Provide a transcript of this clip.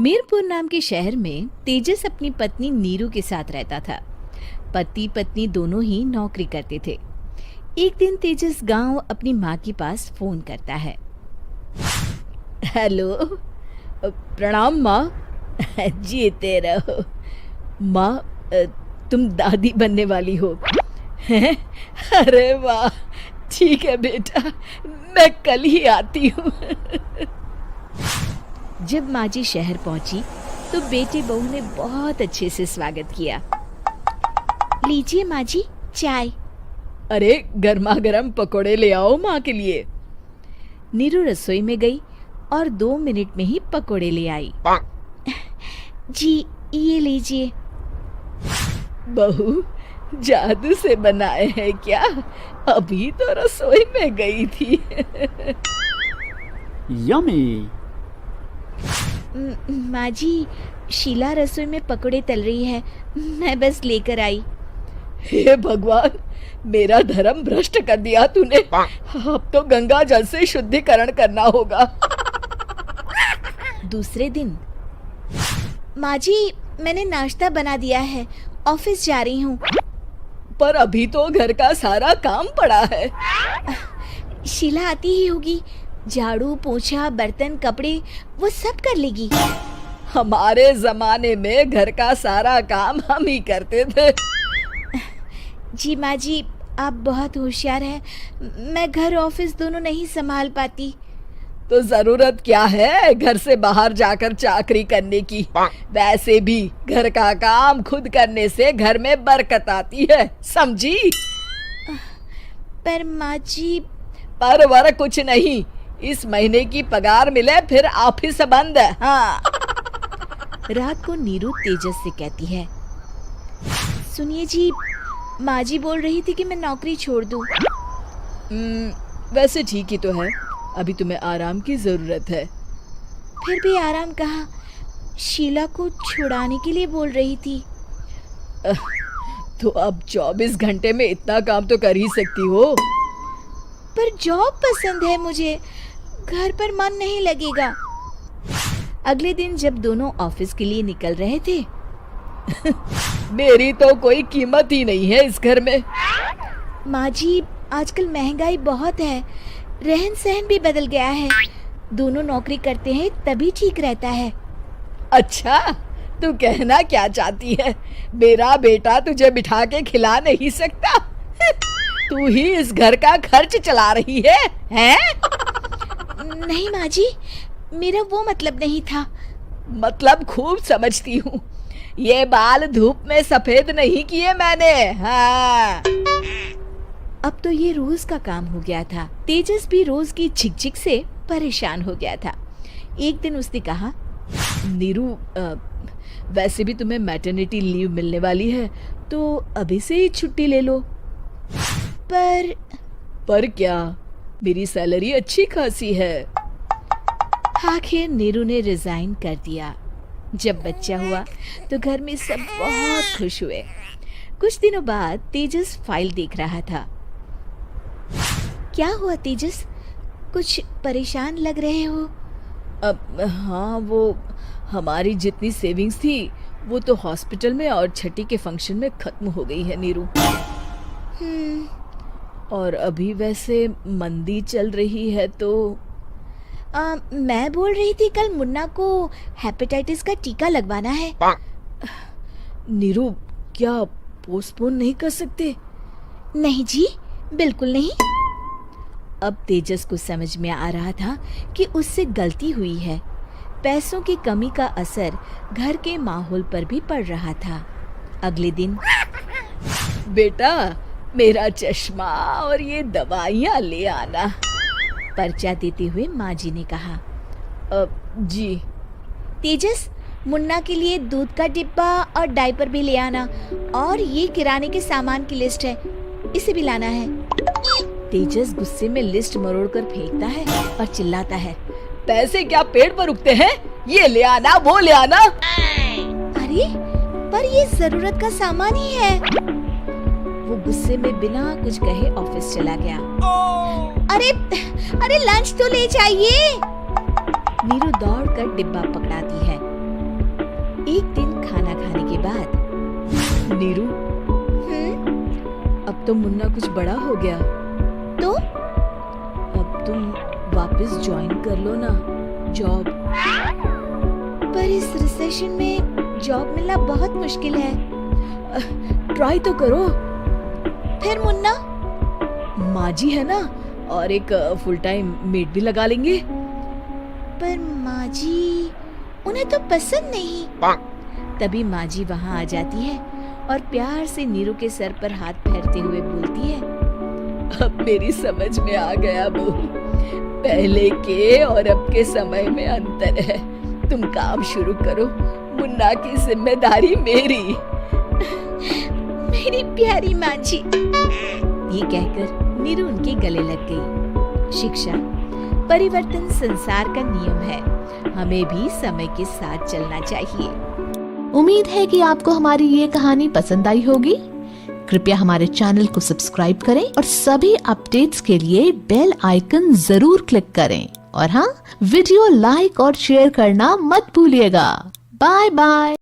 मीरपुर नाम के शहर में तेजस अपनी पत्नी नीरू के साथ रहता था। पति पत्नी दोनों ही नौकरी करते थे। एक दिन तेजस गांव अपनी माँ के पास फोन करता है। हेलो, प्रणाम माँ। जीते रहो माँ, तुम दादी बनने वाली हो हैं? अरे वाह, ठीक है बेटा, मैं कल ही आती हूँ। जब माँ जी शहर पहुंची तो बेटे बहू ने बहुत अच्छे से स्वागत किया। लीजिए माँ जी, चाय। अरे गर्मा गर्म पकोड़े ले आओ माँ के लिए। नीरू रसोई में गई और 2 मिनट में ही पकोड़े ले आई। जी ये लीजिए। बहू, जादू से बनाए हैं क्या? अभी तो रसोई में गई थी। यम्मी। माँ जी, शीला रसोई में पकोड़े तल रही है, मैं बस लेकर आई। हे भगवान, मेरा धर्म भ्रष्ट कर दिया तूने। अब तो गंगा जल से शुद्धिकरण करना होगा। दूसरे दिन, माँ जी मैंने नाश्ता बना दिया है, ऑफिस जा रही हूँ। पर अभी तो घर का सारा काम पड़ा है। शीला आती ही होगी, झाड़ू पोछा बर्तन कपड़े वो सब कर लेगी। हमारे जमाने में घर का सारा काम हम ही करते थे। जी माँ जी, आप बहुत होशियार हैं, मैं घर ऑफिस दोनों नहीं संभाल पाती। तो जरूरत क्या है घर से बाहर जाकर चाकरी करने की? वैसे भी घर का काम खुद करने से घर में बरकत आती है, समझी? पर माँ जी। पर वर कुछ नहीं, इस महीने की पगार मिले फिर ऑफिस बंद। हाँ। रात को नीरू तेजस से कहती है, सुनिए जी, माँ जी बोल रही थी कि मैं नौकरी छोड़ दूं। वैसे ठीक ही तो है, अभी तुम्हें आराम की जरूरत है। फिर भी आराम कहाँ, शीला को छुड़ाने के लिए बोल रही थी। तो अब 24 घंटे में इतना काम तो कर ही सकती हो। पर जॉब पसंद है मुझे, घर पर मन नहीं लगेगा। अगले दिन जब दोनों ऑफिस के लिए निकल रहे थे, मेरी तो कोई कीमत ही नहीं है इस घर में। माँ जी, आजकल महंगाई बहुत है, रहन सहन भी बदल गया है, दोनों नौकरी करते हैं तभी ठीक रहता है। अच्छा, तू कहना क्या चाहती है? मेरा बेटा तुझे बिठा के खिला नहीं सकता? तू ही इस घर का खर्च चला रही है, हैं? नहीं माँ जी, मेरा वो मतलब नहीं था। मतलब खूब समझती हूँ, ये बाल धूप में सफेद नहीं किए मैंने। हाँ। अब तो ये रोज का काम हो गया था। तेजस भी रोज की झिकझिक से परेशान हो गया था। एक दिन उसने कहा, नीरू, वैसे भी तुम्हें मैटरनिटी लीव मिलने वाली है, तो अभी से ही छुट्टी ले लो। पर क्या, मेरी सैलरी अच्छी खासी है। आखिर नीरू ने रिजाइन कर दिया। जब बच्चा हुआ तो घर में सब बहुत खुश हुए। कुछ दिनों बाद तेजस फाइल देख रहा था। क्या हुआ तेजस, कुछ परेशान लग रहे हो? हाँ, वो हमारी जितनी सेविंग्स थी वो तो हॉस्पिटल में और छठी के फंक्शन में खत्म हो गई है नीरू। और अभी वैसे मंदी चल रही है तो मैं बोल रही थी कल मुन्ना को हेपेटाइटिस का टीका लगवाना है। नीरू, क्या पोस्टपोन नहीं कर सकते? नहीं जी, बिल्कुल नहीं। अब तेजस को समझ में आ रहा था कि उससे गलती हुई है। पैसों की कमी का असर घर के माहौल पर भी पड़ रहा था। अगले दिन, बेटा मेरा चश्मा और ये दवाइयाँ ले आना, पर्चा देते हुए माँ जी ने कहा। जी। तेजस, मुन्ना के लिए दूध का डिब्बा और डायपर भी ले आना, और ये किराने के सामान की लिस्ट है, इसे भी लाना है। तेजस गुस्से में लिस्ट मरोड़कर फेंकता है और चिल्लाता है, पैसे क्या पेड़ पर उगते हैं? ये ले आना, वो ले आना। अरे पर ये जरूरत का सामान ही है। वो गुस्से में बिना कुछ कहे ऑफिस चला गया। अरे लंच तो ले जाइए। नीरू दौड़कर डिब्बा पकड़ाती है एक दिन खाना खाने के बाद, नीरू, अब तो मुन्ना कुछ बड़ा हो गया, तो अब तुम वापस ज्वाइन कर लो ना जॉब। पर इस रिसेशन में जॉब मिलना बहुत मुश्किल है। ट्राई तो करो। फिर मुन्ना, माँ जी है ना, और एक फुल टाइम मेड भी लगा लेंगे। पर माँ जी, उन्हें तो पसंद नहीं। तभी माँ जी वहाँ आ जाती है और प्यार से नीरू के सर पर हाथ फेरते हुए बोलती है, अब मेरी समझ में आ गया बहू, पहले के और अब के समय में अंतर है। तुम काम शुरू करो, मुन्ना की जिम्मेदारी मेरी। मेरी प्यारी माँ जी। ये कहकर नीरू उनके गले लग गई। शिक्षा, परिवर्तन संसार का नियम है, हमें भी समय के साथ चलना चाहिए। उम्मीद है कि आपको हमारी ये कहानी पसंद आई होगी। कृपया हमारे चैनल को सब्सक्राइब करें और सभी अपडेट्स के लिए बेल आइकन जरूर क्लिक करें। और हाँ, वीडियो लाइक और शेयर करना मत भूलिएगा। Bye bye.